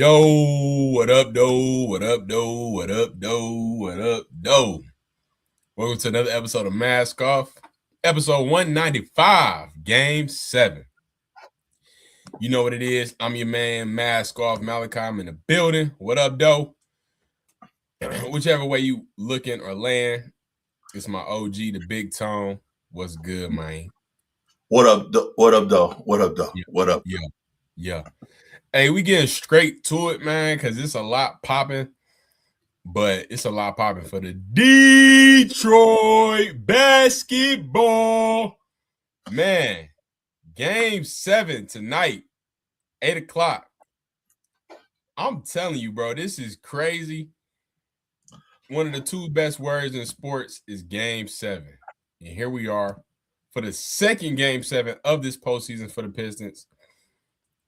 Yo, what up, though? What up, though? What up, though? What up, though? Welcome to another episode of Mask Off, episode 195, Game 7. You know what it is. I'm your man, Mask Off, Malachi. I'm in the building. What up, though? Whichever way you looking or laying, it's my OG, the Big Tone. What's good, man? What up, what up, though? What up, though? Yeah. What up? Yeah. Hey, we getting straight to it, man, because it's a lot popping. But it's a lot popping for the Detroit basketball. Man, Game 7 tonight, 8 o'clock. I'm telling you, bro, this is crazy. One of the two best words in sports is Game 7. And here we are for the second Game 7 of this postseason for the Pistons.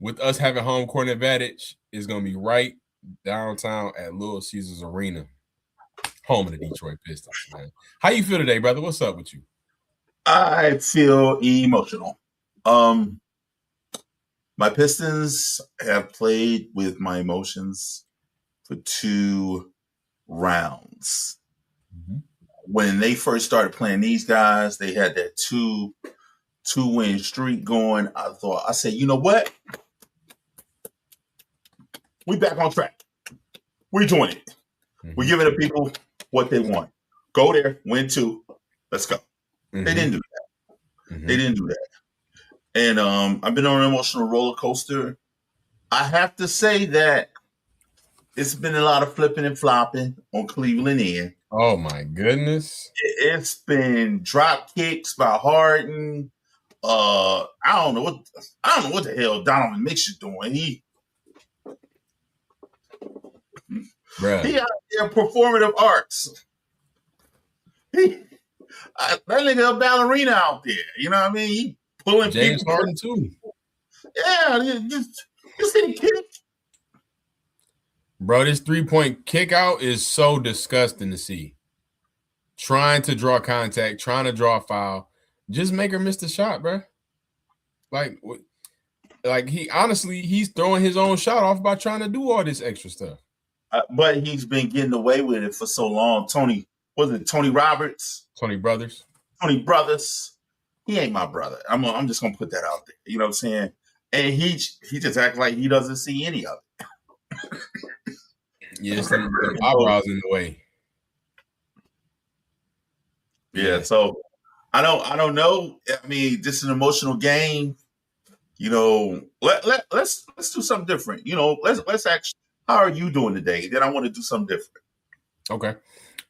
With us having home court advantage, it's going to be right downtown at Little Caesars Arena, home of the Detroit Pistons, man. How you feel today, brother? What's up with you? I feel emotional. My Pistons have played with my emotions for 2 rounds. Mm-hmm. When they first started playing these guys, they had that two-win streak going. I said, you know what? We back on track. We're doing it. Mm-hmm. We're giving the people what they want. Go there, win 2. Let's go. Mm-hmm. They didn't do that. Mm-hmm. They didn't do that. And I've been on an emotional roller coaster. I have to say that it's been a lot of flipping and flopping on Cleveland end. Oh my goodness. It's been drop kicks by Harden. I don't know what the hell Donovan Mitchell doing. He out there performative arts. That nigga a ballerina out there. You know what I mean? He pulling James people. Harden too. Yeah, just hitting kicks. Bro, this 3-point kick out is so disgusting to see. Trying to draw contact, trying to draw a foul. Just make her miss the shot, bro. Like he's throwing his own shot off by trying to do all this extra stuff. But he's been getting away with it for so long. Tony Roberts? Tony Brothers. Tony Brothers. He ain't my brother. I'm just gonna put that out there. You know what I'm saying? And he just acts like he doesn't see any of it. Yeah, some eyebrows in the way. Yeah, so I don't know. I mean, this is an emotional game. You know, let's do something different. You know, let's actually. How are you doing today? Then I want to do something different. Okay.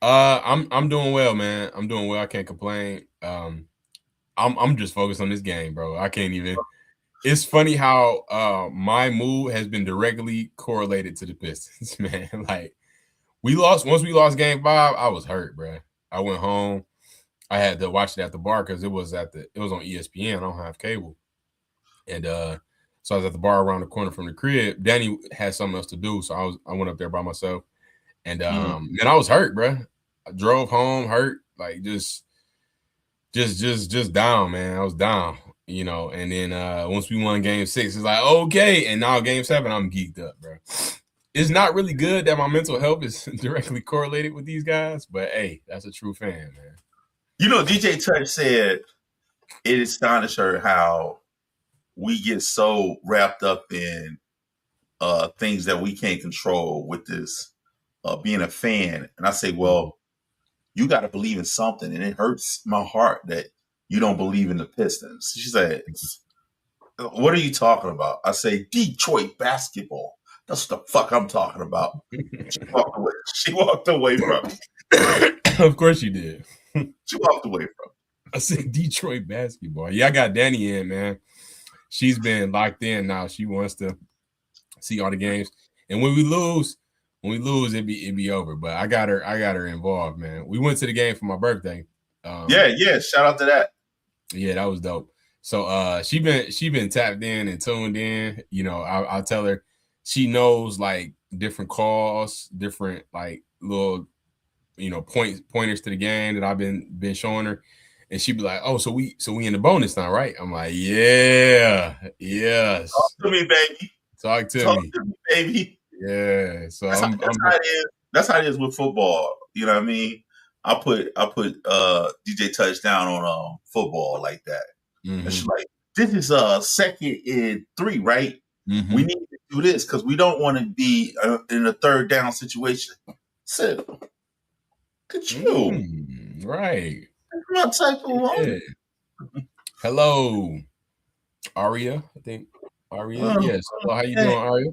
I'm doing well, man. I'm doing well. I can't complain. I'm just focused on this game, bro. I can't even. It's funny how my mood has been directly correlated to the Pistons, man. Like once we lost game 5, I was hurt, bro. I went home. I had to watch it at the bar because it was on ESPN. I don't have cable. And so I was at the bar around the corner from the crib. Danny had something else to do, so I went up there by myself. And man, I was hurt, bro. I drove home hurt, like just down, man. I was down, you know. And then once we won game 6, it's like, okay. And now game 7, I'm geeked up, bro. It's not really good that my mental health is directly correlated with these guys, but hey, that's a true fan, man. You know, DJ Touch said it astonished her how we get so wrapped up in things that we can't control with this being a fan. And I say, well, you got to believe in something. And it hurts my heart that you don't believe in the Pistons. She said, what are you talking about? I say, Detroit basketball. That's what the fuck I'm talking about. She walked away from it. Of course you did. She walked away from it. I said Detroit basketball. Yeah, I got Danny in, man. She's been locked in now. She wants to see all the games. And when we lose, it be over. But I got her involved, man. We went to the game for my birthday. Yeah. Shout out to that. Yeah, that was dope. So she been tapped in and tuned in. You know, I'll tell her she knows like different calls, different like little, you know, pointers to the game that I've been showing her. And she'd be like, oh, so we in the bonus now, right? I'm like, yeah, yes. Talk to me, baby. Talk to me, baby. Yeah. So That's how it is. That's how it is with football. You know what I mean? I put DJ Touchdown on football like that. It's like, this is 2nd and 3, right? We need to do this because we don't want to be in a 3rd down situation. So, look at you. Right. That's my type of moment. Hello, Aria. I think Aria. Yes. Hello, how you doing, Aria?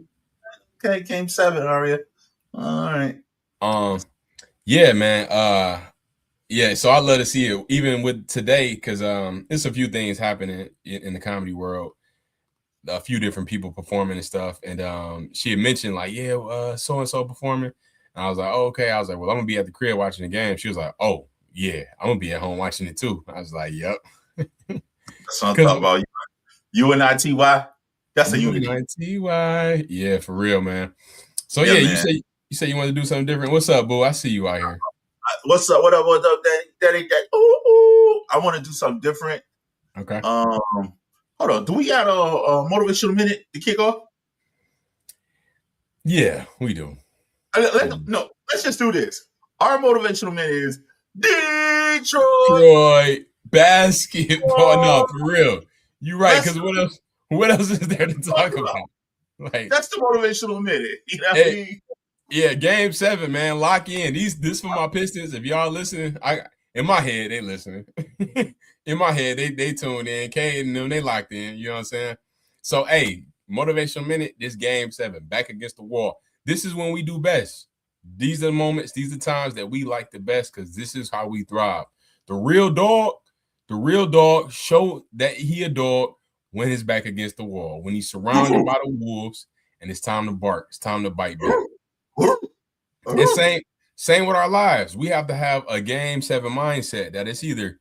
Okay, game 7, Aria. All right. Yeah, man. Yeah, so I love to see it even with today because there's a few things happening in the comedy world. A few different people performing and stuff, and she had mentioned like, yeah, so and so performing, and I was like, oh, okay. I was like, well, I'm gonna be at the crib watching the game. She was like, oh yeah, I'm gonna be at home watching it too. I was like, yep. That's what I'm talking about. UNITY. That's a unity. UNITY. Yeah, for real, man. So Yeah, yeah, man. you say you want to do something different. What's up, boo? I see you out here. What's up? What up? What up, Daddy? Ooh. I want to do something different. Okay. Hold on. Do we got a motivational minute to kick off? Yeah, we do. No, let's just do this. Our motivational minute is Detroit basketball. No, for real. You're right. Because what else is there to talk about? Like, that's the motivational minute. You know what I mean? Yeah, game 7, man. Lock in. This for my Pistons. If y'all listening, in my head, they listening. In my head, they tuned in. Kane and them, they locked in. You know what I'm saying? So, hey, motivational minute, this game 7, back against the wall. This is when we do best. These are the moments, these are the times that we like the best because this is how we thrive. The real dog show that he a dog when he's back against the wall, when he's surrounded by the wolves and it's time to bark. It's time to bite back. And same with our lives. We have to have a game 7 mindset that it's either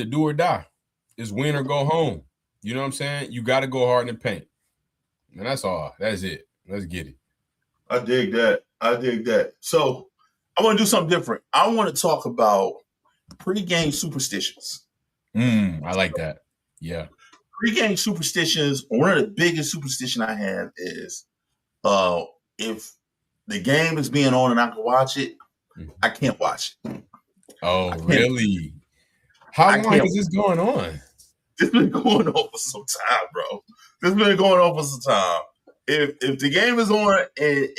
do or die. It's win or go home. You know what I'm saying? You got to go hard in the paint. And that's all. That's it. Let's get it. I dig that. So I want to do something different. I want to talk about pre-game superstitions. I like that. Yeah. Pre-game superstitions. One of the biggest superstition I have is if the game is being on and I can watch it, I can't watch it. Oh, really? How long is this going on? It's been going on for some time, bro. This been going on for some time. If the game is on and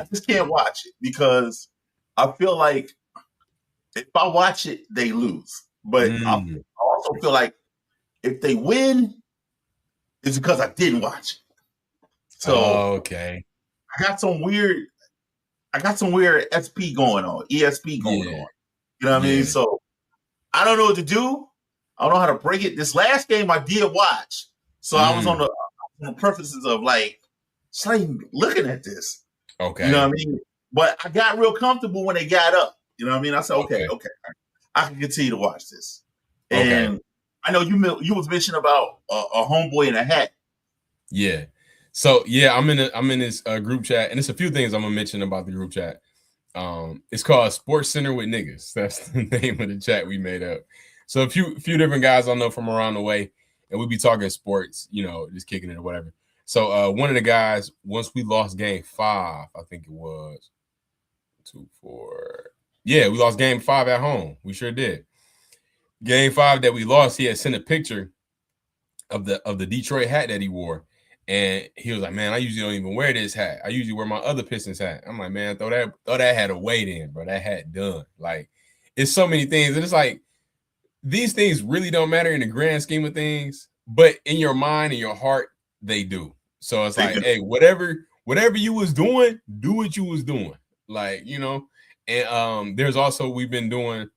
I just can't watch it because I feel like if I watch it, they lose. But I also feel like if they win, it's because I didn't watch it. So okay. I got some weird SP going on, ESP going on. You know what I mean? So I don't know what to do. I don't know how to break it. This last game I did watch. So I was on the purposes of like, just not even looking at this. Okay. You know what I mean? But I got real comfortable when they got up. You know what I mean? I said, okay. I can continue to watch this. And I know you was mentioning about a homeboy in a hat. Yeah. So yeah, I'm in this group chat, and it's a few things I'm gonna mention about the group chat. It's called Sports Center with Niggas. That's the name of the chat we made up. So a few different guys I know from around the way, and we be talking sports, you know, just kicking it or whatever. So one of the guys, once we lost game 5, I think it was 2-4. Yeah, we lost game 5 at home. We sure did. Game 5 that we lost, he had sent a picture of the Detroit hat that he wore. And he was like, man, I usually don't even wear this hat. I usually wear my other Pistons hat. I'm like, man, throw that hat away then, bro. That hat done. Like, it's so many things. And it's like, these things really don't matter in the grand scheme of things, but in your mind and your heart, they do. So it's like, hey, whatever you was doing, do what you was doing. Like, you know, and there's also, we've been doing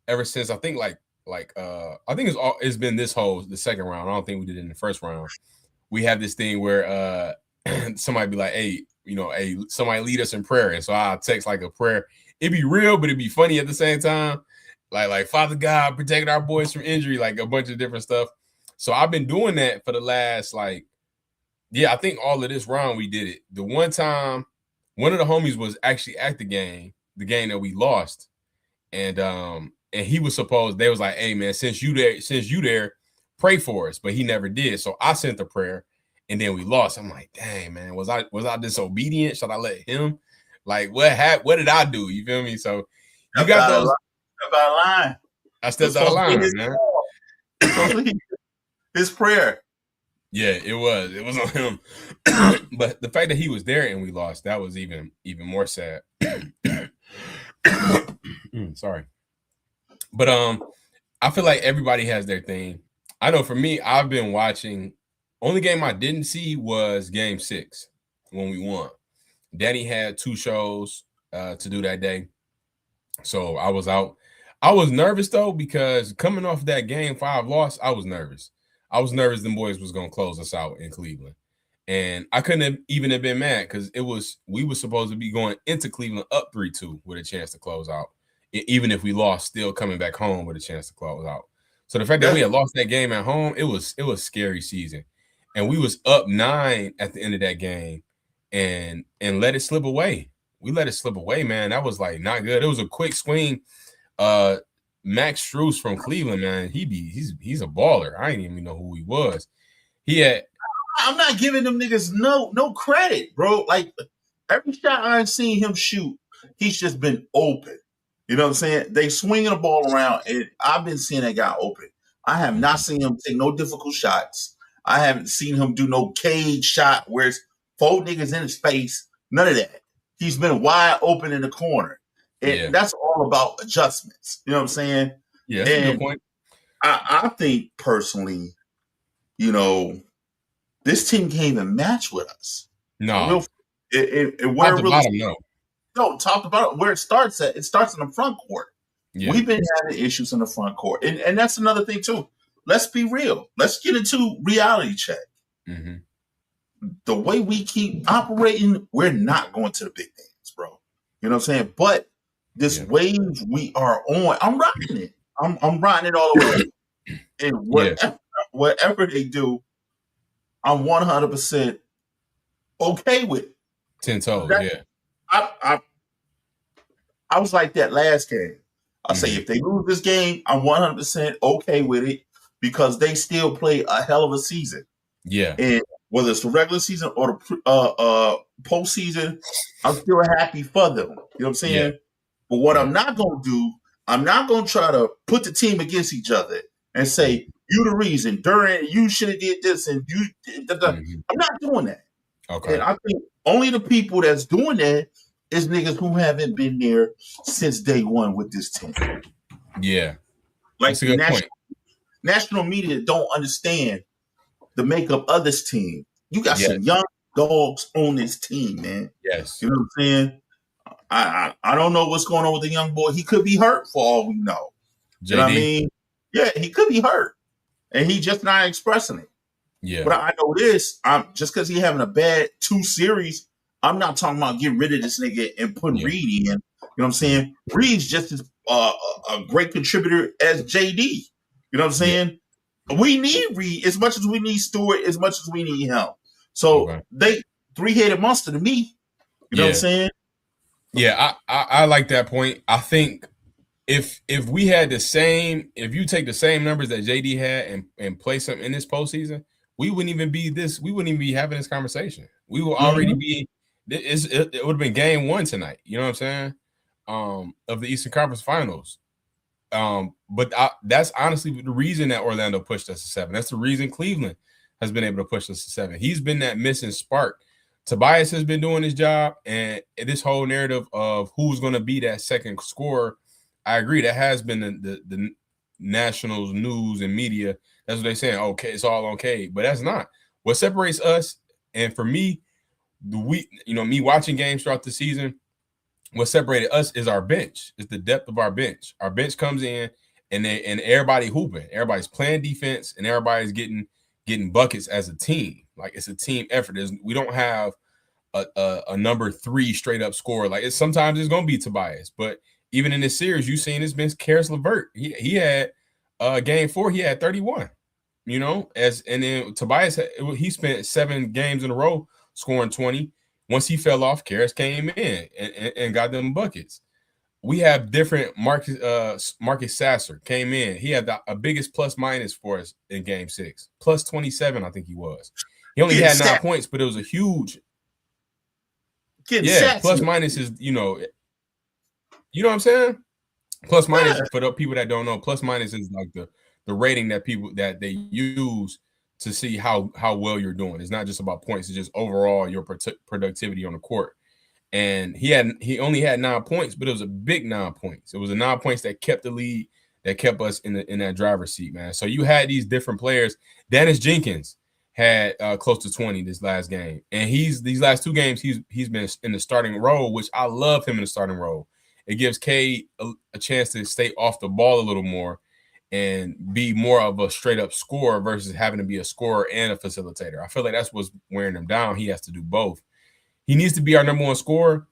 ever since, I think I think it's been the second round. I don't think we did it in the first round. We have this thing where somebody be like, hey, you know, hey, somebody lead us in prayer. And so I'll text like a prayer. It'd be real, but it'd be funny at the same time. Like Father God, protect our boys from injury, like a bunch of different stuff. So I've been doing that for the last, I think all of this round we did it. The one time, one of the homies was actually at the game that we lost. And he was supposed, they was like, hey man, since you there, pray for us, but he never did. So I sent the prayer, and then we lost. I'm like, dang, man, was I disobedient? Should I let him? Like, what did I do? You feel me? So you got those. Step out of line. I stepped out of line, man. It's supposed to be his prayer. Yeah, it was. It was on him. But the fact that he was there and we lost, that was even more sad. Sorry. But I feel like everybody has their thing. I know for me, I've been watching. Only game I didn't see was Game 6 when we won. Danny had 2 shows to do that day, so I was out. I was nervous though because coming off that Game 5 loss, I was nervous. I was nervous the boys was gonna close us out in Cleveland, and I couldn't have even have been mad because we were supposed to be going into Cleveland up 3-2 with a chance to close out. Even if we lost, still coming back home with a chance to close out. So the fact that we had lost that game at home, it was scary season, and we was up 9 at the end of that game, and let it slip away. We let it slip away, man. That was like not good. It was a quick swing. Max Strus from Cleveland, man, he's a baller. I didn't even know who he was. I'm not giving them niggas no credit, bro. Like every shot I've seen him shoot, he's just been open. You know what I'm saying? They swinging the ball around, and I've been seeing that guy open. I have not seen him take no difficult shots. I haven't seen him do no cage shot where it's 4 niggas in his face. None of that. He's been wide open in the corner. And that's all about adjustments. You know what I'm saying? Yeah, that's a good point. I think personally, you know, this team can't even match with us. No. Where really bottom, no, talk about it, where it starts at. It starts in the front court. Yeah. We've been having issues in the front court. And that's another thing too. Let's be real. Let's get into reality check. Mm-hmm. The way we keep operating, we're not going to the big games, bro. You know what I'm saying? But this wave we are on, I'm riding it. I'm riding it all the way. And whatever they do, I'm 100% okay with it. 10 toes, I was like that last game. I say if they lose this game, I'm 100% okay with it because they still play a hell of a season. Yeah. And whether it's the regular season or the postseason, I'm still happy for them. You know what I'm saying? Yeah. But what I'm not going to do, I'm not going to try to put the team against each other and say, you the reason, Duran, you should have did this, and you I'm not doing that. Okay. And I think only the people that's doing that is niggas who haven't been there since day one with this team. Yeah. Like that's a good point. National media don't understand the makeup of this team. You got some young dogs on this team, man. Yes. You know what I'm saying? I don't know what's going on with the young boy. He could be hurt for all we know. JD. You know what I mean? Yeah, he could be hurt. And he just not expressing it. Yeah. But I know this. Just because he having a bad 2 series, I'm not talking about getting rid of this nigga and putting Reed in. You know what I'm saying? Reed's just as a great contributor as JD. You know what I'm saying? Yeah. We need Reed as much as we need Stewart, as much as we need him. So they 3-headed monster to me. You know what I'm saying? Yeah, I like that point. I think if we had if you take the same numbers that JD had and play something in this postseason, we wouldn't even be having this conversation. We will already be. It would have been game 1 tonight. You know what I'm saying? Of the Eastern Conference Finals. But that's honestly the reason that Orlando pushed us to 7. That's the reason Cleveland has been able to push us to 7. He's been that missing spark. Tobias has been doing his job, and this whole narrative of who's going to be that second scorer, I agree. That has been the national news and media. That's what they're saying. Okay, it's all okay, but that's not. What separates us, and for me, me watching games throughout the season, what separated us is our bench. It's the depth of our bench. Our bench comes in, and everybody hooping. Everybody's playing defense, and everybody's getting buckets as a team. Like it's a team effort. We don't have a number 3 straight up scorer. Like sometimes it's gonna be Tobias, but even in this series, you seen it's been Karis LeVert. He had game 4, he had 31. You know, and then Tobias he spent 7 games in a row scoring 20. Once he fell off, Karis came in and got them buckets. We have different Marcus Sasser came in. He had the biggest plus minus for us in game 6, plus 27, I think he was. He only Getting had 9 sacked. points, but it was a huge. Getting Yeah, sacks. plus minus is what I'm saying. Plus minus Yeah. for the people that don't know. Plus minus is like the rating that people that they use to see how well you're doing. It's not just about points. It's just overall your productivity on the court. And he only had 9 points, but it was a big 9 points. It was a 9 points that kept the lead, that kept us in that driver's seat, man. So you had these different players. Dennis Jenkins had close to 20 this last game, and these last 2 games he's been in the starting role, which I love him in the starting role. It gives Cade a chance to stay off the ball a little more and be more of a straight up scorer versus having to be a scorer and a facilitator. I feel like that's what's wearing him down. He has to do both. He needs to be our number 1 scorer,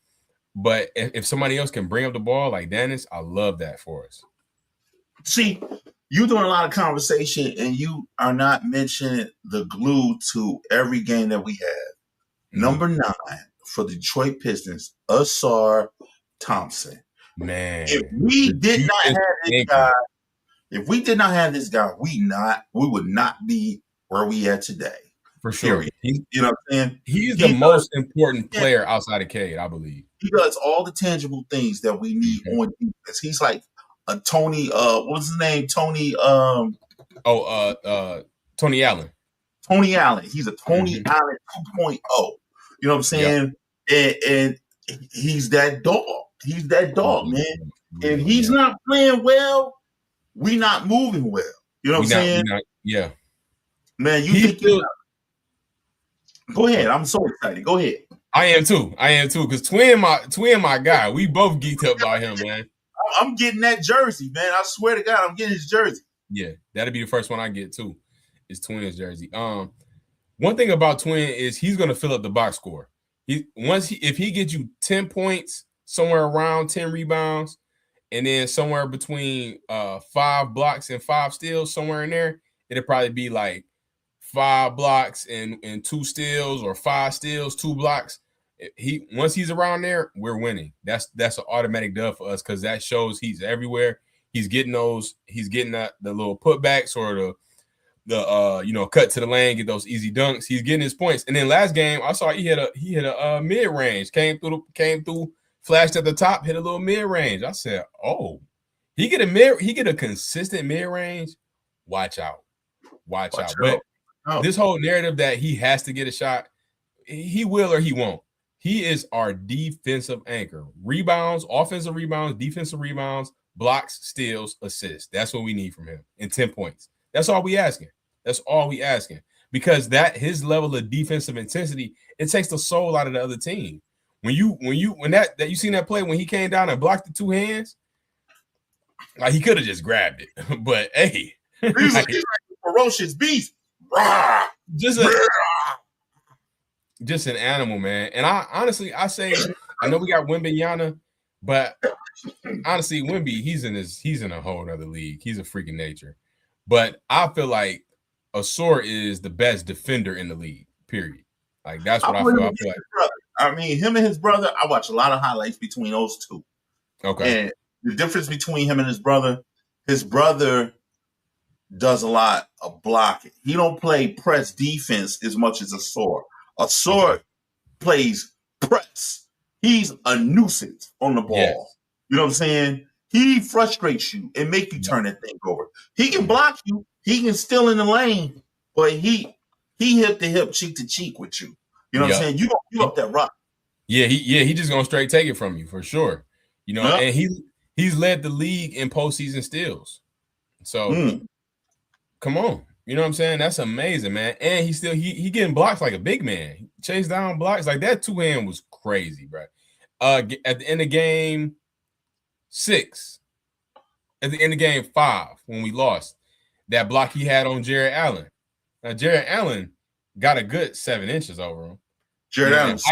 but if somebody else can bring up the ball like Dennis, I love that for us. See, you're doing a lot of conversation and you are not mentioning the glue to every game that we have. Mm-hmm. Number 9 for the Detroit Pistons, Ausar Thompson. Man, if we did not have this guy, we would not be where we are today. For sure. You know what I'm saying? He's the most important player outside of Cade, I believe. He does all the tangible things that we need on defense. He's like a Tony, what's his name? Tony, Tony Allen. Tony Allen. He's a Tony Allen 2.0. You know what I'm saying? Yep. And he's that dog. He's that dog, man. If he's not playing well, we not moving well. You know what I'm saying? Man, you think Go ahead. I'm so excited. Go ahead. I am too. Because Twin my guy. We both geeked up about him, man. I'm getting that jersey, man. I swear to God, I'm getting his jersey. Yeah, that'll be the first one I get too. Is Twin's jersey. One thing about Twin is he's gonna fill up the box score. If he gets you 10 points, somewhere around 10 rebounds, and then somewhere between 5 blocks and 5 steals, somewhere in there, it'll probably be like 5 blocks and 2 steals, or 5 steals, 2 blocks. Once he's around there, we're winning. That's an automatic dub for us, because that shows he's everywhere. He's getting the little putbacks, or the cut to the lane, get those easy dunks. He's getting his points. And then last game, I saw he hit a mid range, came through, flashed at the top, hit a little mid range. I said, oh, he get a consistent mid range. Watch out. But this whole narrative that he has to get a shot, he will or he won't. He is our defensive anchor. Rebounds, offensive rebounds, defensive rebounds, blocks, steals, assists. That's what we need from him. And 10 points. That's all we asking. Because his level of defensive intensity, it takes the soul out of the other team. When you seen that play when he came down and blocked the 2 hands, like, he could have just grabbed it. But hey, he's like a ferocious beast. Just an animal, man. And I say, I know we got Wembanyama, but honestly, Wemby, he's in a whole other league. He's a freaking nature. But I feel like Ausar is the best defender in the league, period. Like, that's what I feel. I feel like. I mean, him and his brother, I watch a lot of highlights between those two. Okay. And the difference between him and his brother does a lot of blocking. He don't play press defense as much as Ausar. Ausar plays press. He's a nuisance on the ball. Yes. You know what I'm saying? He frustrates you and make you turn that thing over. He can block you. He can still in the lane, but he hip to hip, cheek to cheek with you. You know what I'm saying? You don't give up that rock. Yeah, he just gonna straight take it from you for sure. And he's led the league in postseason steals. So come on. You know what I'm saying? That's amazing, man. And he getting blocks like a big man. He chased down blocks. Like, that 2-hand was crazy, bro. At the end of game 6, at the end of game 5, when we lost, that block he had on Jared Allen. Now, Jared Allen got a good 7 inches over him. Jared Allen's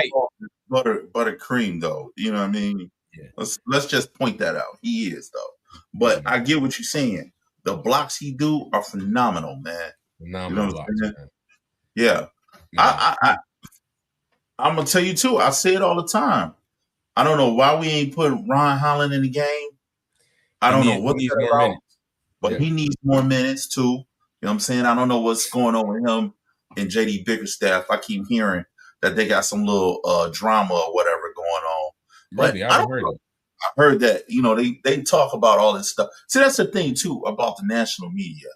butter cream, though. You know what I mean? Yeah. Let's just point that out. He is, though. But I get what you're saying. The blocks he do are phenomenal, man. Phenomenal blocks, man. Yeah. I'm gonna tell you too. I say it all the time. I don't know why we ain't putting Ron Holland in the game. I don't know what he's about, but he needs more minutes too. You know what I'm saying? I don't know what's going on with him. and JD Bickerstaff. I keep hearing that they got some little drama or whatever going on. But Really, I I haven't don't heard know. it. I heard that, they talk about all this stuff. See, that's the thing too about the national media.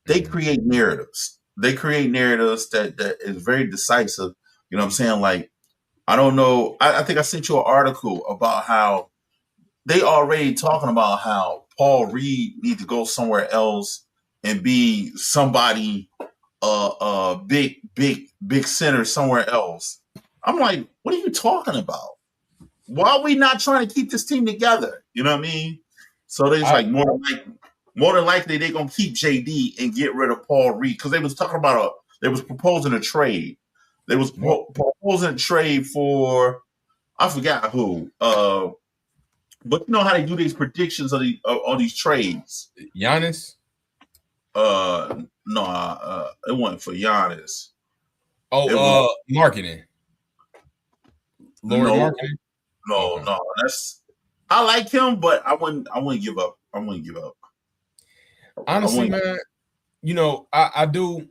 They Mm-hmm. create narratives. They create narratives that is very decisive. You know what I'm saying? Like, I don't know. I think I sent you an article about how they already talking about how Paul Reed need to go somewhere else and be somebody, big center somewhere else. I'm like, what are you talking about? Why are we not trying to keep this team together? You know what I mean? So there's I like more than likely they're gonna keep JD and get rid of Paul Reed because they was talking about they was proposing a trade. They was what proposing a trade for I forgot who. But you know how they do these predictions of on these trades. Giannis? No, it wasn't for Giannis. It was Marketing. Lori no, marketing. no, Okay. no. That's I like him, but I wouldn't. I wouldn't give up. I wouldn't give up. I Honestly, wouldn't. man, I do.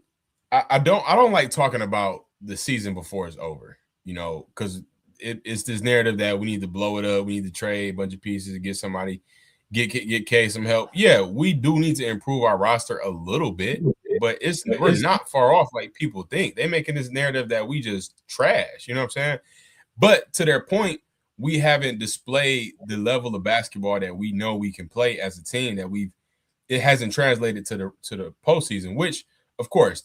I don't like talking about the season before it's over. Because it's this narrative that we need to blow it up. We need to trade a bunch of pieces to get somebody, get K some help. Yeah, we do need to improve our roster a little bit, but we're not far off like people think. They're making this narrative that we just trash. You know what I'm saying? But to their point, we haven't displayed the level of basketball that we know we can play as a team that it hasn't translated to the postseason, which of course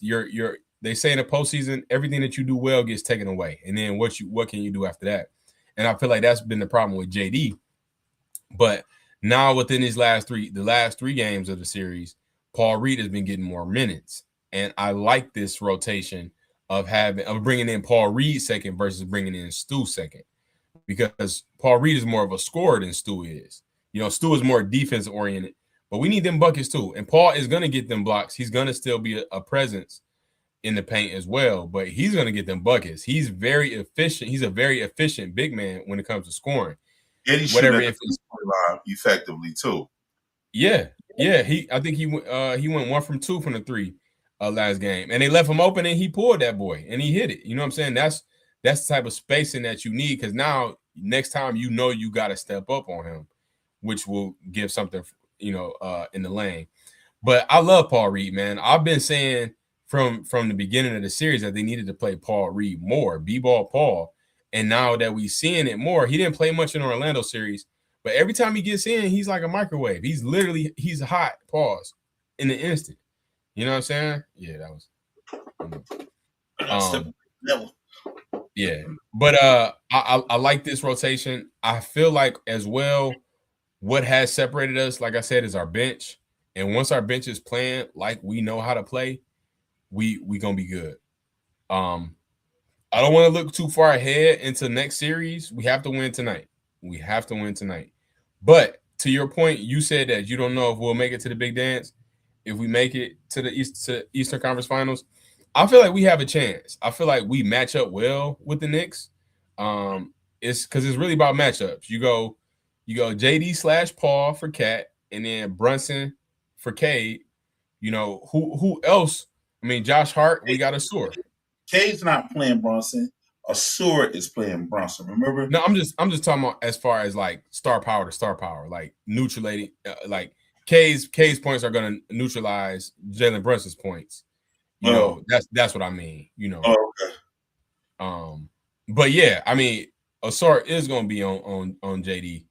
they say in the postseason, everything that you do well gets taken away. And then what can you do after that? And I feel like that's been the problem with JD. But now within the last three games of the series, Paul Reed has been getting more minutes. And I like this rotation of bringing in Paul Reed second versus bringing in Stu second, because Paul Reed is more of a scorer than Stu is. Stu is more defense oriented, but we need them buckets too. And Paul is going to get them blocks. He's going to still be a presence in the paint as well, but he's going to get them buckets. He's very efficient. He's a very efficient big man when it comes to scoring. And he's shooting Whatever, at the if it's line effectively too. yeah, yeah. I think he went 1 from 2 from the three last game, and they left him open, and he pulled that boy, and he hit it. You know what I'm saying? That's the type of spacing that you need, because now next time you got to step up on him, which will give something in the lane. But I love Paul Reed, man. I've been saying from the beginning of the series that they needed to play Paul Reed more, B-ball Paul. And now that we're seeing it more, he didn't play much in the Orlando series, but every time he gets in, he's like a microwave. He's hot, pause, in the instant. You know what I'm saying? Yeah, that was. Yeah, but I like this rotation. I feel like as well, what has separated us, like I said, is our bench. And once our bench is playing like we know how to play, we gonna be good. I don't want to look too far ahead into next series. We have to win tonight. We have to win tonight. But to your point, you said that you don't know if we'll make it to the big dance. If we make it to the Eastern Conference Finals, I feel like we have a chance. I feel like we match up well with the Knicks. It's because it's really about matchups. You go JD/Paul for Cat, and then Brunson for Cade. Who else? I mean, Josh Hart. We got a sore. Cade's not playing Bronson. Assur is playing Bronson. Remember? No, I'm just talking about as far as like star power to star power, like neutralating, like K's points are going to neutralize Jalen Brunson's points. That's what I mean. Oh, okay. But yeah, I mean, Assur is going to be on JD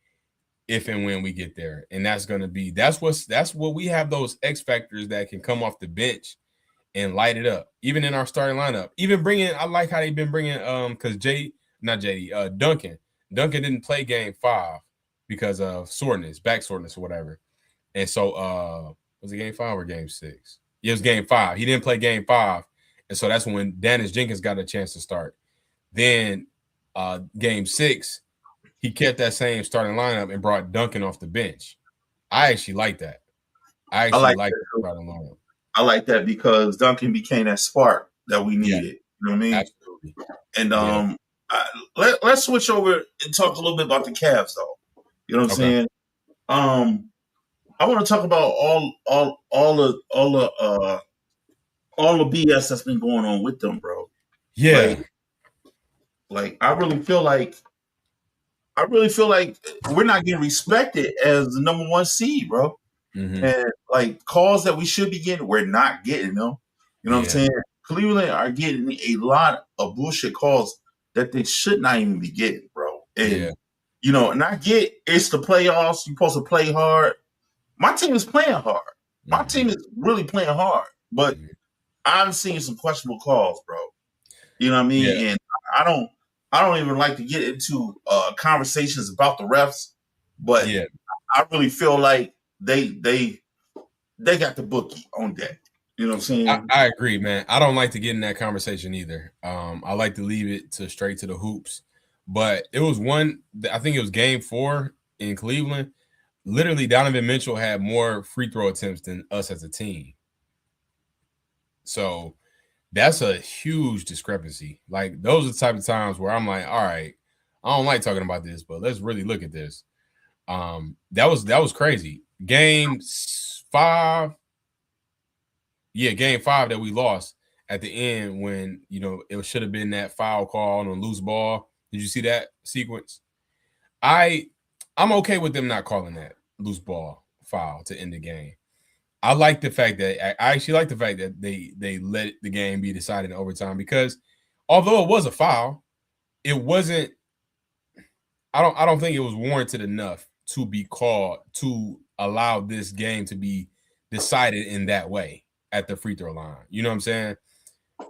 if and when we get there, and that's what we have, those X factors that can come off the bench and light it up, even in our starting lineup. Even I like how they've been bringing because Duncan didn't play game 5 because of back soreness or whatever. And so was it game 5 or game 6? It was game 5. He didn't play game 5, and so that's when Dennis Jenkins got a chance to start. Then game 6, he kept that same starting lineup and brought Duncan off the bench. I actually like that. I actually like the starting lineup. I like that because Duncan became that spark that we needed. Yeah, you know what I mean? Absolutely. And let's switch over and talk a little bit about the Cavs, though. You know what I'm saying? I want to talk about all the all the BS that's been going on with them, bro. Yeah. Like, I really feel like we're not getting respected as the number one seed, bro. Mm-hmm. And like calls that we should be getting, we're not getting them. You know what I'm Yeah. saying? Cleveland are getting a lot of bullshit calls that they should not even be getting, bro. Yeah. And and I get it's the playoffs. You're supposed to play hard. My team is playing hard. My Mm-hmm. team is really playing hard. But Mm-hmm. I'm seeing some questionable calls, bro. You know what I mean? Yeah. And I don't I don't even like to get into conversations about the refs, but Yeah. I really feel like they got the bookie on deck. You know what I'm saying? I agree, man. I don't like to get in that conversation either. I like to leave it to straight to the hoops. But it was I think it was game 4 in Cleveland. Literally, Donovan Mitchell had more free throw attempts than us as a team. So that's a huge discrepancy. Like, those are the type of times where I'm like, all right, I don't like talking about this, but let's really look at this. That was crazy. Game 5. Yeah, game 5 that we lost at the end when, it should have been that foul call on a loose ball. Did you see that sequence? I'm okay with them not calling that loose ball foul to end the game. I actually like the fact that they let the game be decided in overtime, because although it was a foul, it wasn't. I don't think it was warranted enough to be called to allow this game to be decided in that way at the free throw line. You know what I'm saying?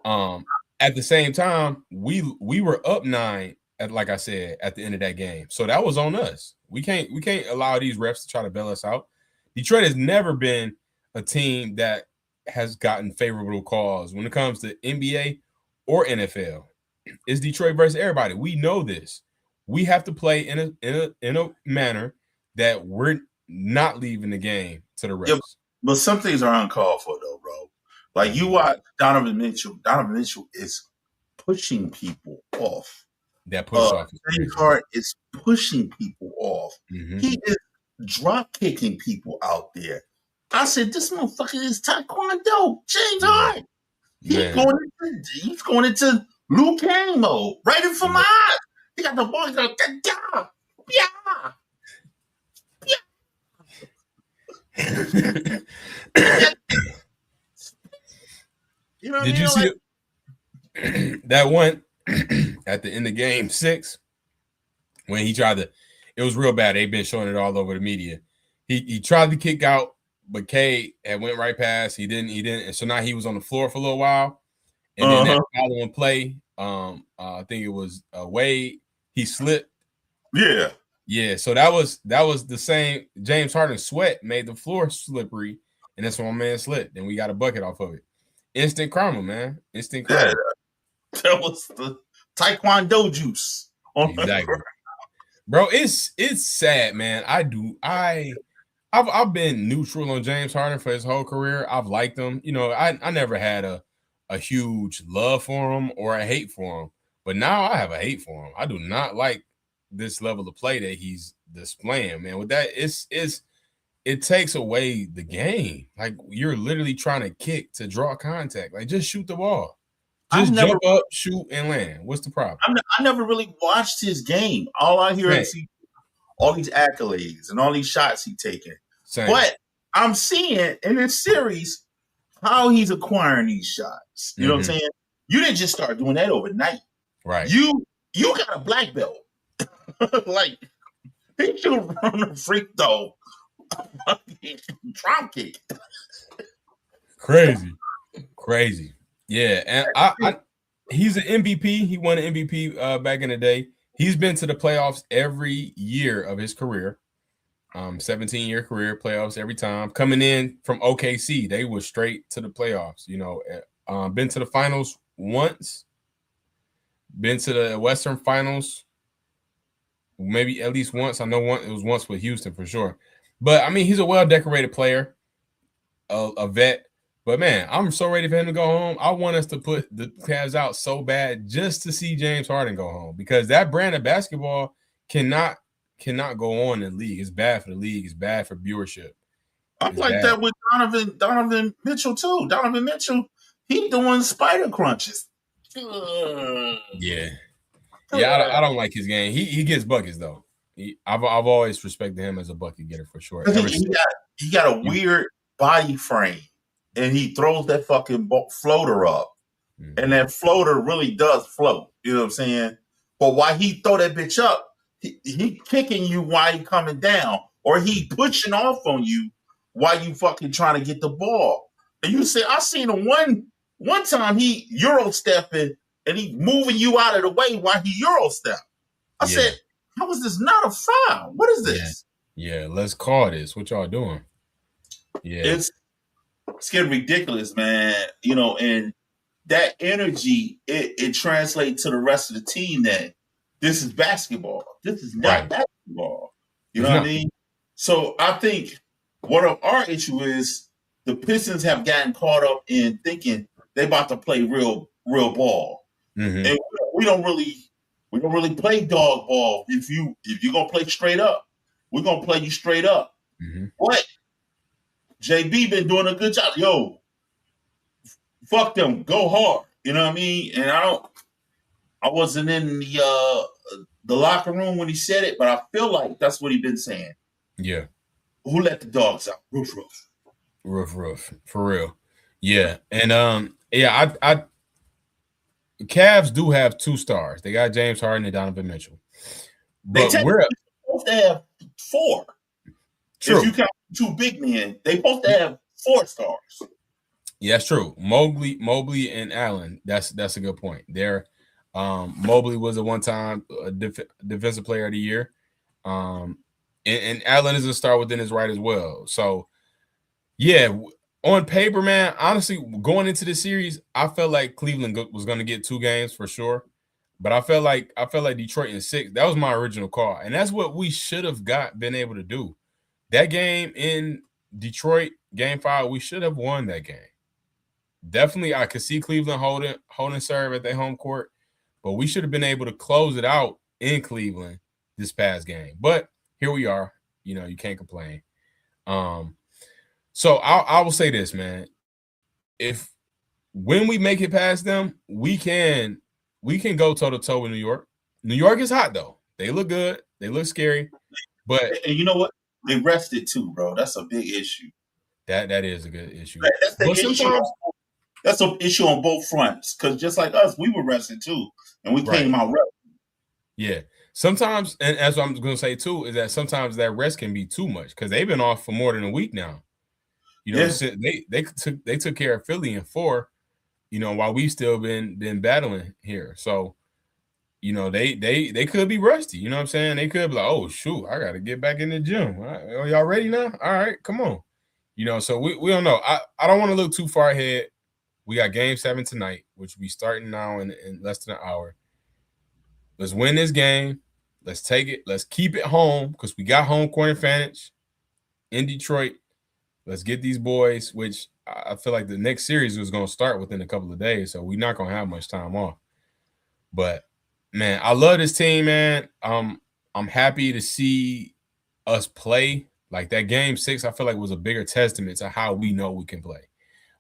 Um, at the same time, we were up 9 like I said, at the end of that game. So that was on us. We can't allow these refs to try to bail us out. Detroit has never been a team that has gotten favorable calls when it comes to NBA or NFL. It's Detroit versus everybody. We know this. We have to play in a manner that we're not leaving the game to the Yeah, refs. but some things are uncalled for though, bro. Like you Mm-hmm. watch Donovan Mitchell. Donovan Mitchell is pushing people off. That push off is James crazy. Harden is pushing people off. Mm-hmm. He is drop kicking people out there. I said, this motherfucker is Taekwondo. James Yeah, Harden. man. He's going into Liu Kang mode right in front of Yeah. my eyes. He got the ball. He's like, yeah, yeah. You know what I Did mean? you see Like, that one at the end of game 6 when he tried to? It was real bad. They've been showing it all over the media. He tried to kick out, but K had went right past. He didn't. And so now he was on the floor for a little while. And then that following play, I think it was Wade. He slipped. yeah. Yeah, so that was the same. James Harden sweat made the floor slippery, and that's when my man slipped. And we got a bucket off of it. Instant karma, man. Instant karma. Yeah. That was the Taekwondo juice. Exactly. Bro, it's sad, man. I've been neutral on James Harden for his whole career. I've liked him. I never had a huge love for him or a hate for him. But now I have a hate for him. I do not like this level of play that he's displaying, man. With that, it takes away the game. Like, you're literally trying to kick to draw contact. Like, just shoot the ball. Just jump up, shoot, and land. What's the problem? I never really watched his game. All I hear is all these accolades and all these shots he's taking. Same. But I'm seeing in this series how he's acquiring these shots. You know what I'm saying? You didn't just start doing that overnight. Right. You got a black belt. Like, he should run a freak though. Drop kick. Crazy. Yeah, and he's an MVP. He won an MVP back in the day. He's been to the playoffs every year of his career. 17-year career, playoffs every time. Coming in from OKC, they were straight to the playoffs. Been to the finals once. Been to the Western Finals maybe at least once. I know it was once with Houston for sure. But, I mean, he's a well-decorated player, a vet. But, man, I'm so ready for him to go home. I want us to put the Cavs out so bad just to see James Harden go home, because that brand of basketball cannot go on in the league. It's bad for the league. It's bad for viewership. I'm like that with Donovan Mitchell too. Donovan Mitchell, he doing spider crunches. Yeah. I don't like his game. He gets buckets though. I've always respected him as a bucket getter for sure. He got a weird body frame, and he throws that fucking floater up, and that floater really does float. You know what I'm saying? But why he throw that bitch up, he kicking you while he coming down, or he pushing off on you while you fucking trying to get the ball. And you say, I seen him one time he Euro stepping and he moving you out of the way while he Euro step. I said, how is this not a foul? What is this? Yeah, let's call this. What y'all doing? Yeah. It's getting ridiculous, man. You know, and that energy, it translates to the rest of the team that this is basketball. This is not basketball. You know what I mean? So I think one of our issue is the Pistons have gotten caught up in thinking they about to play real ball. And we don't really play dog ball. If you're gonna play straight up, we're gonna play you straight up. But JB been doing a good job. Yo, fuck them, go hard. You know what I mean? And I wasn't in the locker room when he said it, but I feel like that's what he been saying. Yeah. Who let the dogs out? Roof. Roof. For real. Yeah. And I Cavs do have 2 stars. They got James Harden and Donovan Mitchell. But we're supposed to have 4. True. If you count 2 big men, they supposed to have 4 stars. Yeah, that's true. Mobley and Allen. That's a good point. There, Mobley was a one-time defensive player of the year. And Allen is a star within his right as well. So, yeah, on paper, man, honestly, going into the series, I felt like Cleveland was going to get 2 games for sure. But I felt like Detroit in 6. That was my original call. And that's what we should have been able to do. That game in Detroit, game 5, we should have won that game. Definitely, I could see Cleveland holding serve at their home court, but we should have been able to close it out in Cleveland this past game. But here we are. You know, you can't complain. So I will say this, man. When we make it past them, we can go toe-to-toe with New York. New York is hot, though. They look good. They look scary. But and you know what? They rested too, bro. That's a big issue. That is a good issue. That's an issue on both fronts. Because just like us, we were rested too. And we came out rested. Yeah. Sometimes, and as I'm going to say too, is that sometimes that rest can be too much because they've been off for more than a week now. You know, they took care of Philly in 4, you know, while we've still been battling here. So, you know, they could be rusty. You know what I'm saying? They could be like, oh, shoot, I got to get back in the gym. Are y'all ready now? All right, come on. You know, so we don't know. I don't want to look too far ahead. We got game 7 tonight, which will be starting now in less than an hour. Let's win this game. Let's take it. Let's keep it home because we got home court advantage in Detroit. Let's get these boys, which I feel like the next series was going to start within a couple of days, so we're not going to have much time off. But, man, I love this team, man. I'm happy to see us play. Like that game 6, I feel like was a bigger testament to how we know we can play.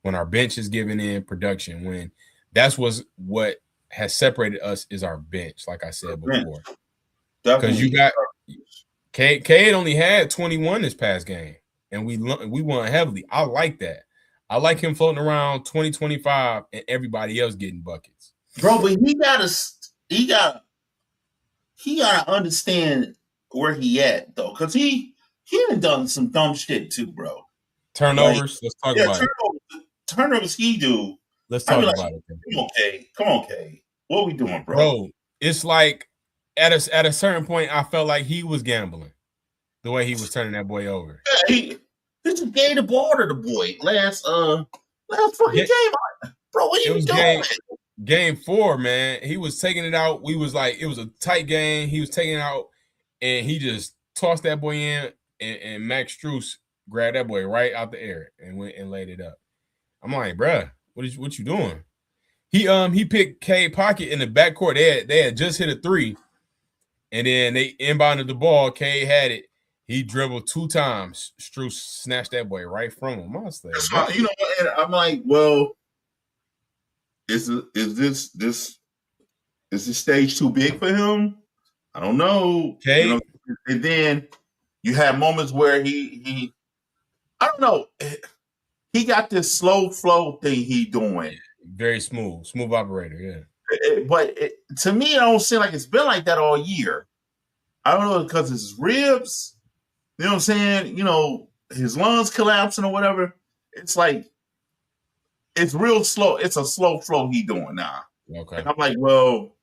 When our bench is giving in production, when that's what has separated us is our bench, like I said before. Because you got Cade only had 21 this past game, and we won heavily. I like that. I like him floating around 20, 25, and everybody else getting buckets. Bro, but he gotta understand where he at though, because he done some dumb shit too, bro. Turnovers. Let's talk about it. Turnovers he do. Let's talk about it. Come on, Kay. What are we doing, bro? Bro, it's like at a certain point, I felt like he was gambling the way he was turning that boy over. Yeah, he just gave the ball to the boy last fucking game. Bro, what are you doing? Game 4, man. He was taking it out. We was like, it was a tight game. He was taking it out, and he just tossed that boy in, and Max Strus grabbed that boy right out the air and went and laid it up. I'm like, bruh, what you doing? He picked Cade pocket in the backcourt. They had just hit a 3, and then they inbounded the ball. Cade had it. He dribbled 2 times. Strus snatched that boy right from him. You know, and I'm like, well, is this stage too big for him? I don't know. Okay. And then you have moments where he I don't know. He got this slow flow thing he doing. Very smooth operator. Yeah. But to me, it don't seem like it's been like that all year. I don't know because his ribs, you know what I'm saying? His lungs collapsing or whatever. It's like it's real slow. It's a slow flow he doing now. Okay. And I'm like, well,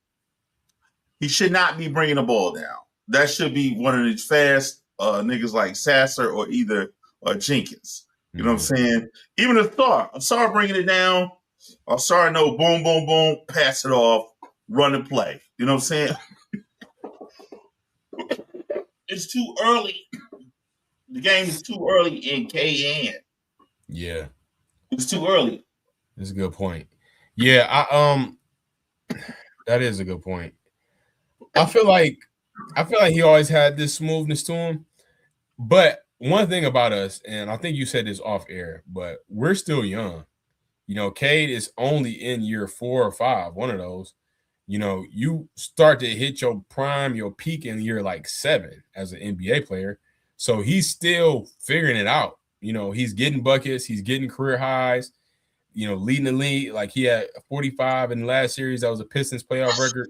he should not be bringing the ball down. That should be one of these fast niggas like Sasser or either Jenkins. You know what I'm saying? Even a Star. I'm sorry bringing it down. I'm sorry, no, boom, boom, boom, pass it off, run and play. You know what I'm saying? It's too early. The game is too early in KN. Yeah. It's too early. That's a good point. Yeah, that is a good point. I feel like he always had this smoothness to him. But one thing about us, and I think you said this off air, but we're still young. Cade is only in year 4 or 5, one of those. You start to hit your prime, your peak in year like 7 as an NBA player. So he's still figuring it out. He's getting buckets, he's getting career highs, leading the league. Like he had 45 in the last series. That was a Pistons playoff record.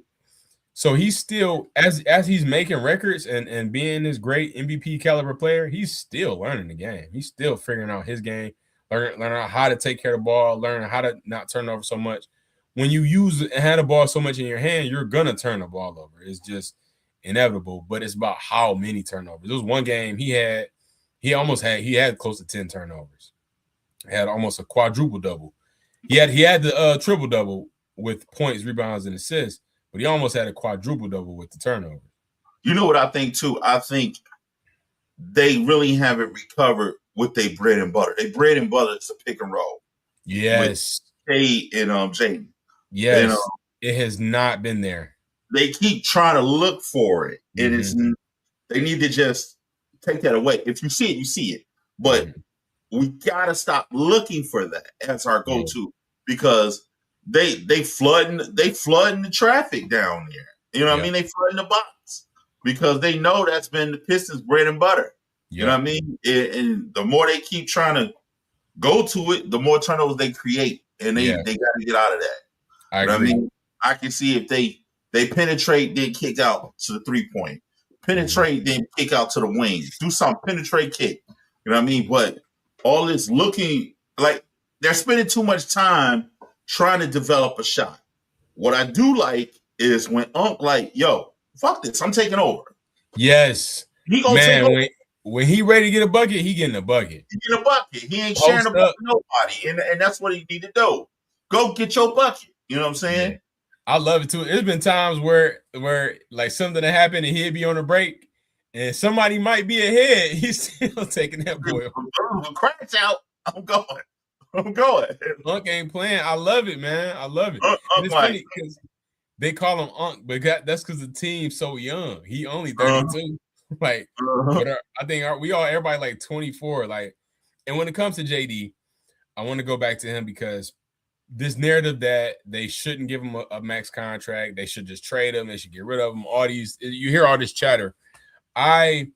So he's still, as he's making records and being this great MVP caliber player, he's still learning the game. He's still figuring out his game, learning out how to take care of the ball, learning how to not turn over so much. When you have the ball so much in your hand, you're gonna turn the ball over. It's just inevitable. But it's about how many turnovers. There was one game he had close to 10 turnovers. He had almost a quadruple double. He had the triple double with points, rebounds, and assists. But he almost had a quadruple double with the turnover. You know what I think too? I think they really haven't recovered with their bread and butter. Their bread and butter is a pick and roll. Yes. With Kade and Jaden. Yes. And, it has not been there. They keep trying to look for it. And they need to just take that away. If you see it, you see it. But we gotta stop looking for that as our go-to because they flooding the traffic down there. You know what I mean? They flooding the box because they know that's been the Pistons' bread and butter. You know what I mean? And the more they keep trying to go to it, the more turnovers they create, and they got to get out of that. I agree. I mean, I can see if they penetrate, then kick out to the 3-point, penetrate, then kick out to the wings, do something, penetrate, kick. You know what I mean? But all this looking like they're spending too much time trying to develop a shot. What I do like is when like, yo, fuck this, I'm taking over. Yes. He gonna take over. When he ready to get a bucket, he getting a bucket. He getting a bucket. He ain't sharing a bucket with nobody. And that's what he need to do. Go get your bucket. You know what I'm saying? Yeah. I love it too. There's been times where like something that happened and he'd be on a break and somebody might be ahead. He's still taking that boy. Cracks out. I'm going. Unc ain't playing. I love it, man. I love it. It's funny because they call him Unc, but that's because the team's so young. He only 32. Like, but I think everybody like 24. Like, and when it comes to JD, I want to go back to him because this narrative that they shouldn't give him a max contract, they should just trade him, they should get rid of him. You hear all this chatter. I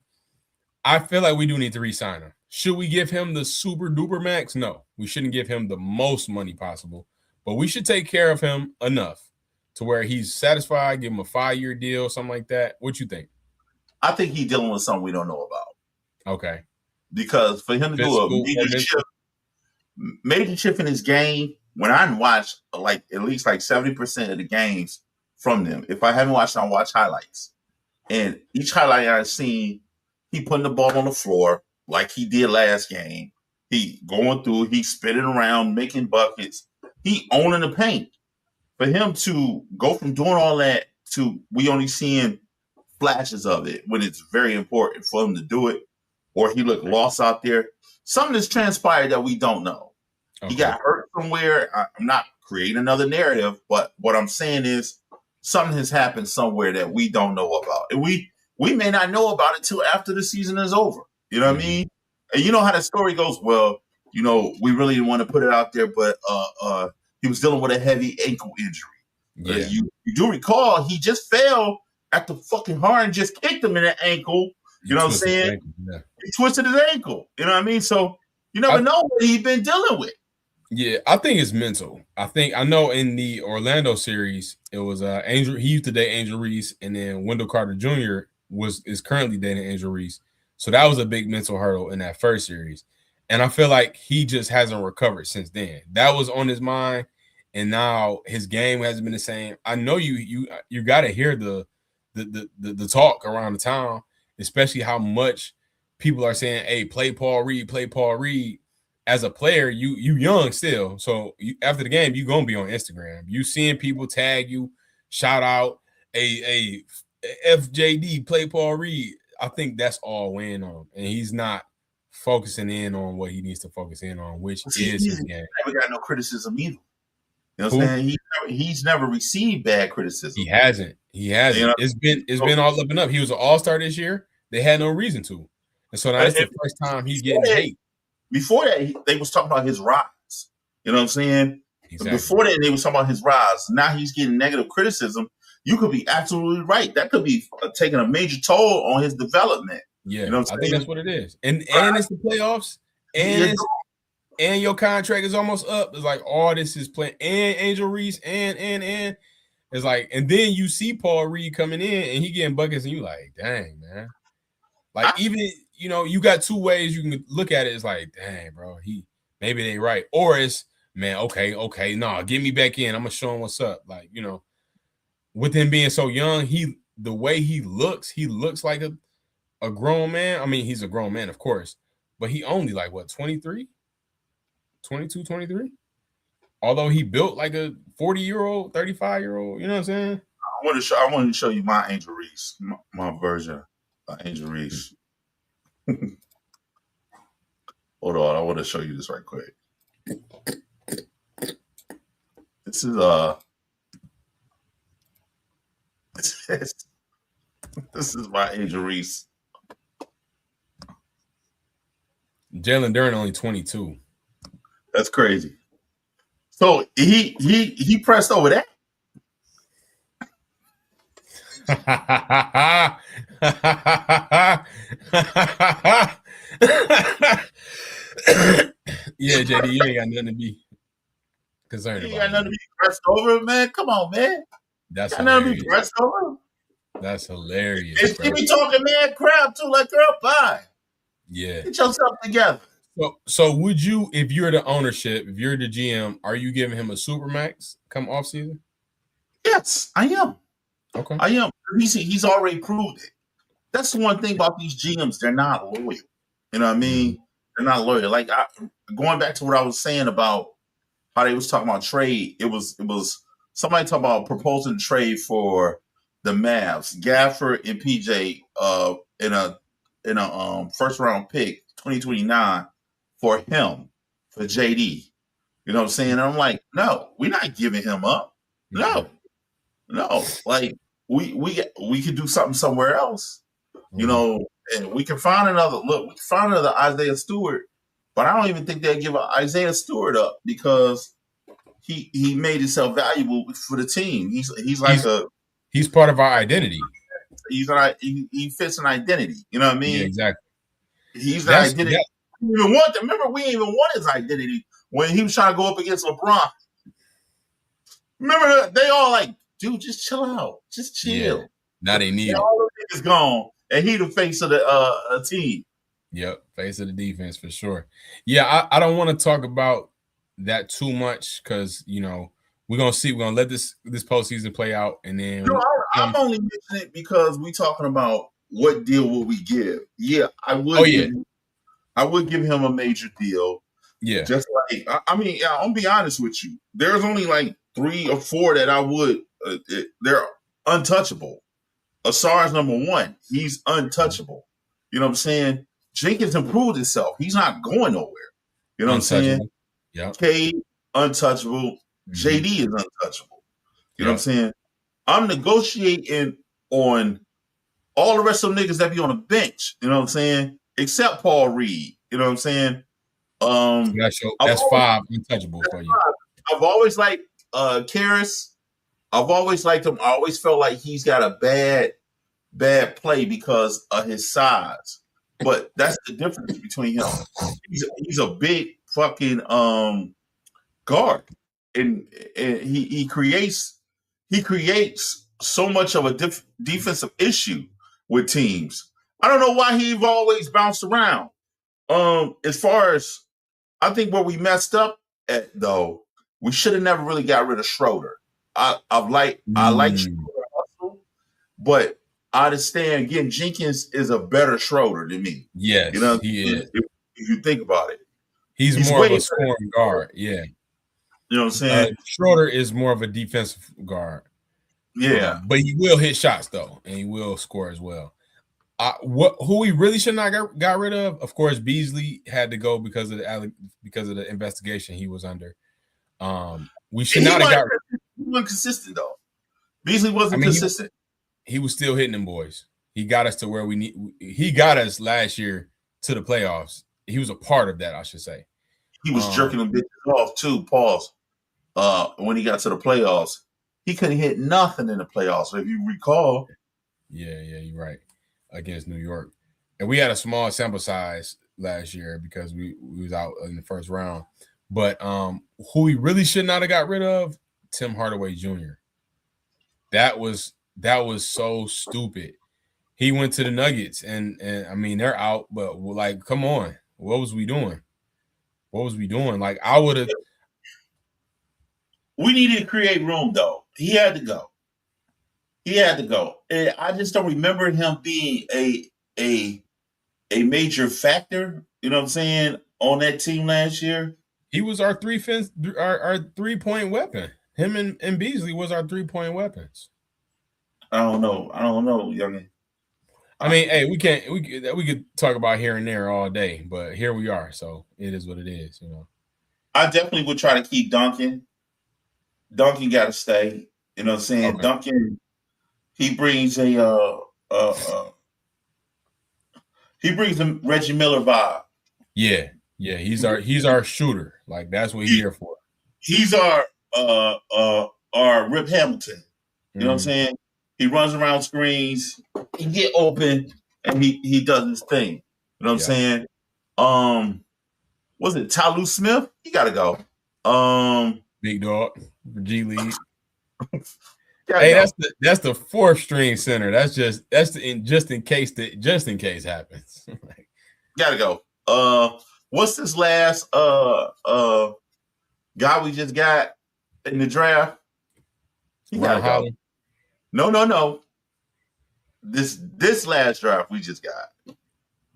feel like we do need to re-sign him. Should we give him the super duper max? No, we shouldn't give him the most money possible, but we should take care of him enough to where he's satisfied, give him a 5-year deal, something like that. What you think? I think he's dealing with something we don't know about. Okay. Because for him to do a major shift in his game, when I watch like at least like 70% of the games from them, if I haven't watched, I'll watch highlights. And each highlight I've seen, he putting the ball on the floor like he did last game. He going through, he spinning around, making buckets. He owning the paint. For him to go from doing all that to we only seeing flashes of it when it's very important for him to do it, or he looked lost out there. Something has transpired that we don't know. Okay. He got hurt somewhere. I'm not creating another narrative, but what I'm saying is something has happened somewhere that we don't know about. And we may not know about it till after the season is over. You know what I mean? And you know how the story goes, well, we really didn't want to put it out there, but he was dealing with a heavy ankle injury. Yeah. You do recall he just fell after fucking Harden just kicked him in the ankle. You know what I'm saying? Yeah. He twisted his ankle. You know what I mean? So you never know what he's been dealing with. Yeah, I think it's mental. I know in the Orlando series, it was Angel. He used to date Angel Reese, and then Wendell Carter Jr. is currently dating Angel Reese. So that was a big mental hurdle in that first series. And I feel like he just hasn't recovered since then. That was on his mind, and now his game hasn't been the same. I know you got to hear the talk around the town, especially how much people are saying, "Hey, play Paul Reed, play Paul Reed." As a player, you young still, so after the game, you gonna be on Instagram. You seeing people tag you, shout out, a FJD, play Paul Reed. I think that's all weighing on him, and he's not focusing in on what he needs to focus in on, which is his game. Never got no criticism either. You know what I'm saying? He's never received bad criticism. He hasn't. You know? It's been all up and up. He was an all-star this year. They had no reason to, and so now it's the first time he's getting hate. Before that, they was talking about his rise. You know what I'm saying? Exactly. Before that, they was talking about his rise. Now he's getting negative criticism. You could be absolutely right. That could be taking a major toll on his development. Yeah, you know I think that's what it is. And it's the playoffs, and your contract is almost up. It's like all this is playing, and Angel Reese, and it's like, and then you see Paul Reed coming in, and he getting buckets, and you like, dang, man. Like even you got two ways you can look at it. It's like, dang, bro, maybe they right, or it's man, okay, no, get me back in. I'm gonna show him what's up. Like with him being so young, the way he looks like a grown man. I mean, he's a grown man, of course, but he only like what 23, 22, 23. Although he built like a 40-year-old, 35-year-old. You know what I'm saying? I want to show you my Angel Reese, my version. Angel Reese. Hold on, I want to show you this right quick. This is this is my Angel Reese. Jalen Duren only 22. That's crazy. So he pressed over that. Yeah, JD, you ain't got nothing to be concerned about. You ain't got nothing to be pressed over, man. Come on, man. That's nothing to be pressed over. That's hilarious. And be talking mad crap too, like girl, bye. Yeah. Get yourself together. So would you, if you're the ownership, if you're the GM, are you giving him a supermax come off season? Yes, I am. Okay. I am. He's already proved it. That's the one thing about these GMs, they're not loyal. You know what I mean? They're not loyal. Like going back to what I was saying about how they was talking about trade, it was somebody talking about proposing trade for the Mavs, Gafford and PJ in a first round pick, 2029 for him, for JD. You know what I'm saying? And I'm like, no, we're not giving him up. No. Like we could do something somewhere else. You know, and we can find another Isaiah Stewart, but I don't even think they'll give Isaiah Stewart up because he made himself valuable for the team. He's part of our identity. He fits an identity. You know what I mean? Yeah, exactly. He's an identity. Remember, we didn't even want his identity when he was trying to go up against LeBron. Remember, they all like, dude, just chill out, just chill. Yeah. Now they need it. All the niggas gone, and he the face of the team. Yep, face of the defense for sure. Yeah, I don't want to talk about that too much because we're gonna see. We're gonna let this postseason play out, and then I'm only mentioning it because we talking about what deal will we give. Yeah, I would. I would give him a major deal. Yeah, just like I'll be honest with you. There's only like 3 or 4 that I would. They're untouchable. Asar's number 1. He's untouchable. You know what I'm saying? Jenkins improved himself. He's not going nowhere. You know what I'm saying? Yeah. Cade, untouchable. JD is untouchable. You know what I'm saying? I'm negotiating on all the rest of them niggas that be on the bench. You know what I'm saying? Except Paul Reed. You know what I'm saying? That's 5 untouchable for you. I've always liked Karras. I've always liked him. I always felt like he's got a bad play because of his size. But that's the difference between him. He's a big fucking guard, and he creates so much of a defensive issue with teams. I don't know why he's always bounced around. As far as I think where we messed up at though, we should have never really got rid of Schroeder. I like Schroeder, but I understand again Jenkins is a better Schroeder than me. Yes, you know he is. If you think about it, he's more of a scoring guard. Yeah, you know what I'm saying. Schroeder is more of a defensive guard. Yeah, but he will hit shots though, and he will score as well. Who we really should not got rid of course, Beasley had to go because of the investigation he was under. We should not have got. He wasn't consistent though. Beasley wasn't consistent. He was still hitting them boys. He got us to where we need. He got us last year to the playoffs. He was a part of that, I should say. He was jerking them bitches off too. Pause. When he got to the playoffs, he couldn't hit nothing in the playoffs. If you recall. Yeah, you're right. Against New York, and we had a small sample size last year because we was out in the first round. But who we really should not have got rid of, Tim Hardaway Jr. That was so stupid. He went to the Nuggets, and I mean they're out, but like, come on, what was we doing? Like, I would have. We needed to create room, though. He had to go. And I just don't remember him being a major factor, you know what I'm saying, on that team last year. He was our 3-point weapon. Him and Beasley was our 3-point weapons. I don't know, youngin. I mean, hey, we could talk about here and there all day, but here we are, so it is what it is, you know. I definitely would try to keep Duncan. Duncan got to stay, you know what I'm saying. Okay. Duncan, he brings a Reggie Miller vibe. Yeah, he's our shooter. Like, that's what he's here for. He's our Rip Hamilton. You know what I'm saying? He runs around screens, he get open, and he does his thing. You know what I'm saying? Was it Tyloo Smith? He gotta go. Big dog, G League. Hey, that's the 4th string center. That's just in case happens. Gotta go. What's this last guy we just got in the draft? He gotta go. No. This last draft we just got.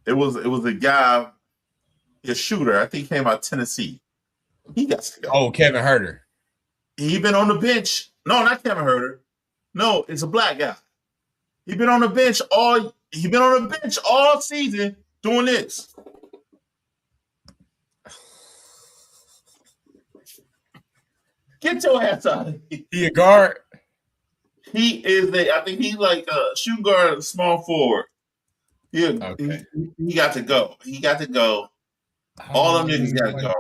It was a guy, a shooter. I think he came out of Tennessee. He got to go. Oh, Kevin Huerter. He been on the bench. No, not Kevin Huerter. No, it's a black guy. He been on the bench all season doing this. Get your ass out of here. He a guard? He is I think he's like a shooting guard, small forward. He got to go. He got to go. All them niggas got to go.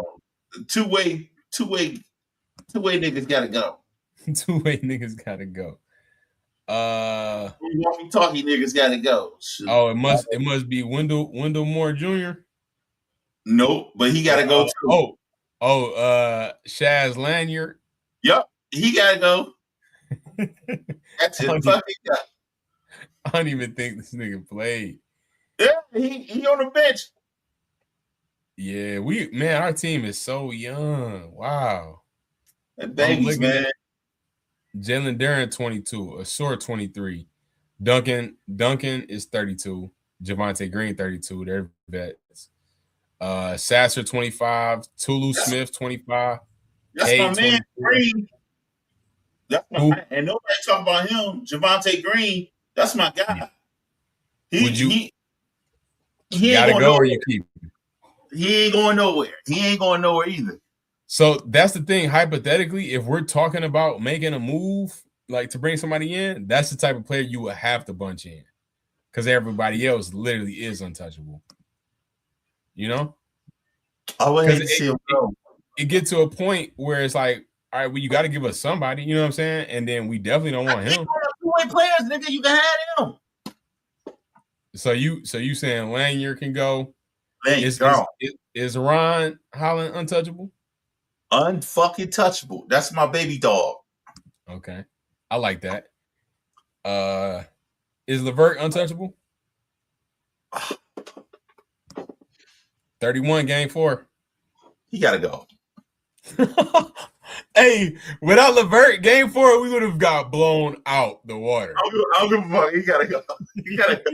Two-way niggas got to go. Two-way niggas got to go. Walkie-talkie niggas got to go. Shoot. Oh, it must be Wendell Moore Jr. Nope, but he got to go too. Shaz Lanyard. Yep, he got to go. That's it. I don't even think this nigga played. Yeah, he on the bench. Yeah, our team is so young. Wow. And babies, man. Jalen Duren, 22. Asor, 23. Duncan is 32. Javonte Green, 32. They're vets. Sasser, 25. Tyloo Smith, 25. That's my man, Green. That's my man. And nobody talk about him. Javonte Green, that's my guy. He gotta go or you keep him? He ain't going nowhere. He ain't going nowhere either. So that's the thing. Hypothetically, if we're talking about making a move, like to bring somebody in, that's the type of player you would have to bunch in, because everybody else literally is untouchable. You know, I would hate to see him go. It gets to a point where it's like, all right, well, you got to give us somebody, you know what I'm saying? And then we definitely don't want him. Two-way players, nigga, you can have him. So you saying Lanier can go? Is Ron Holland untouchable? Unfucking touchable. That's my baby dog. Okay, I like that. Is Levert untouchable? 31 game 4. He gotta go. Hey, without Levert, game 4, we would have got blown out the water. I don't give a fuck. He gotta go. He gotta go.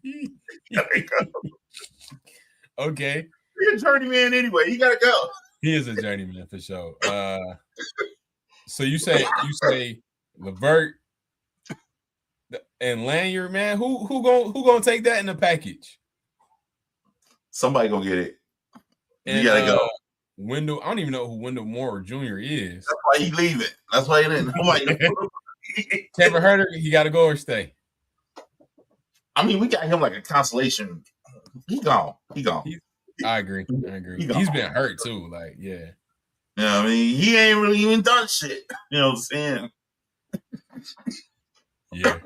He gotta go. Okay. He's a journeyman anyway. He gotta go. He is a journeyman for sure. So you say Levert and Lanyard, man. Who gonna take that in the package? Somebody gonna get it. And, you gotta go. Wendell, I don't even know who Wendell Moore Jr. is. That's why he leaving. That's why he didn't. Kevin Herter, he got to go or stay. I mean, we got him like a consolation. He gone. I agree. He's been hurt too. Like, yeah. Yeah, I mean, he ain't really even done shit. You know what I'm saying? Yeah.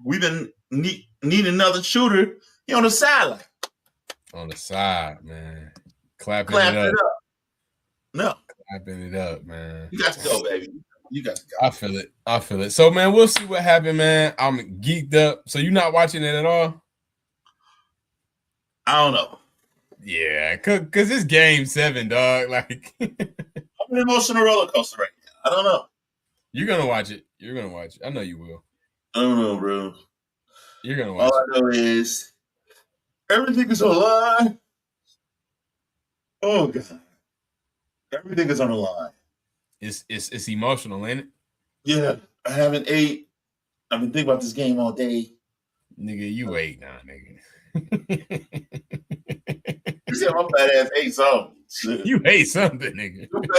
We've been need another shooter. He on the sideline. On the side, man. Clapping it up. No. Clapping it up, man. You got to go, baby. You got to go. I feel it. So, man, we'll see what happened, man. I'm geeked up. So you not watching it at all? I don't know. Yeah, cause it's game 7, dog. Like I'm an emotional roller coaster right now. I don't know. You're gonna watch it. I know you will. I don't know, bro. You're gonna watch it. All I know is everything is on the line. Oh God. Everything is on the line. It's emotional, ain't it? Yeah. I haven't ate. I've been thinking about this game all day. Nigga, you ate now, nigga. You said my fat ass ate something. You ate something, nigga. My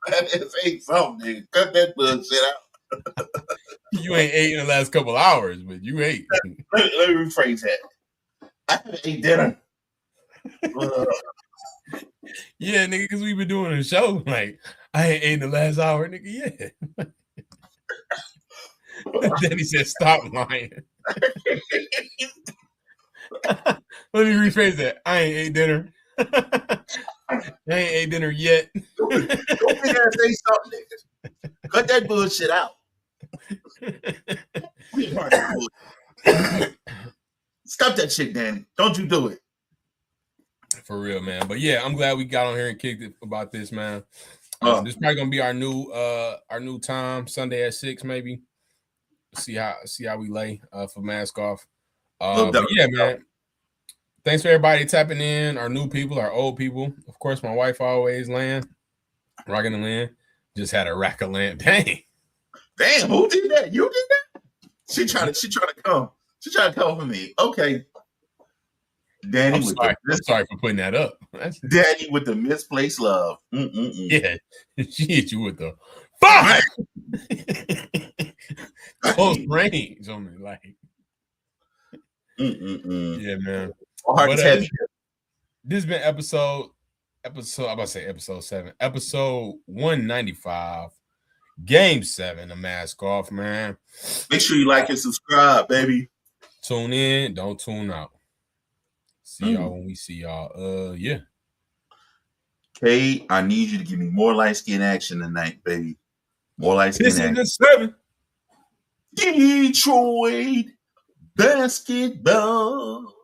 fat ass ate something, nigga. Cut that bullshit out. You ain't ate in the last couple hours, but you ate. Let me rephrase that. I haven't ate dinner. Yeah, nigga, because we've been doing a show. Like, I ain't ate in the last hour, nigga. Yeah. Then he said, stop lying. Let me rephrase that. I ain't ate dinner. I ain't ate dinner yet. Don't say something, nigga. Cut that bullshit out. Stop that shit, Danny. Don't you do it. For real, man. But yeah, I'm glad we got on here and kicked it about this, man. This is probably gonna be our new time, Sunday at 6, maybe. See how we lay for mask off. But yeah, man. Thanks for everybody tapping in. Our new people, our old people. Of course, my wife always land. Rocking the land. Just had a rack of land. Dang, who did that? You did that? She tried to come. She tried to come for me. Okay. Danny, I'm sorry for putting that up. Danny with the misplaced love. Yeah, she hit you with the fuck. Close range on me, like. Yeah, man. This has been episode. I'm about to say episode 7, episode 195, game 7. The mask off, man. Make sure you like and subscribe, baby. Tune in, don't tune out. See y'all when we see y'all. Yeah. Kay, I need you to give me more light skin action tonight, baby. More light skin action. This is the 7. Detroit basketball.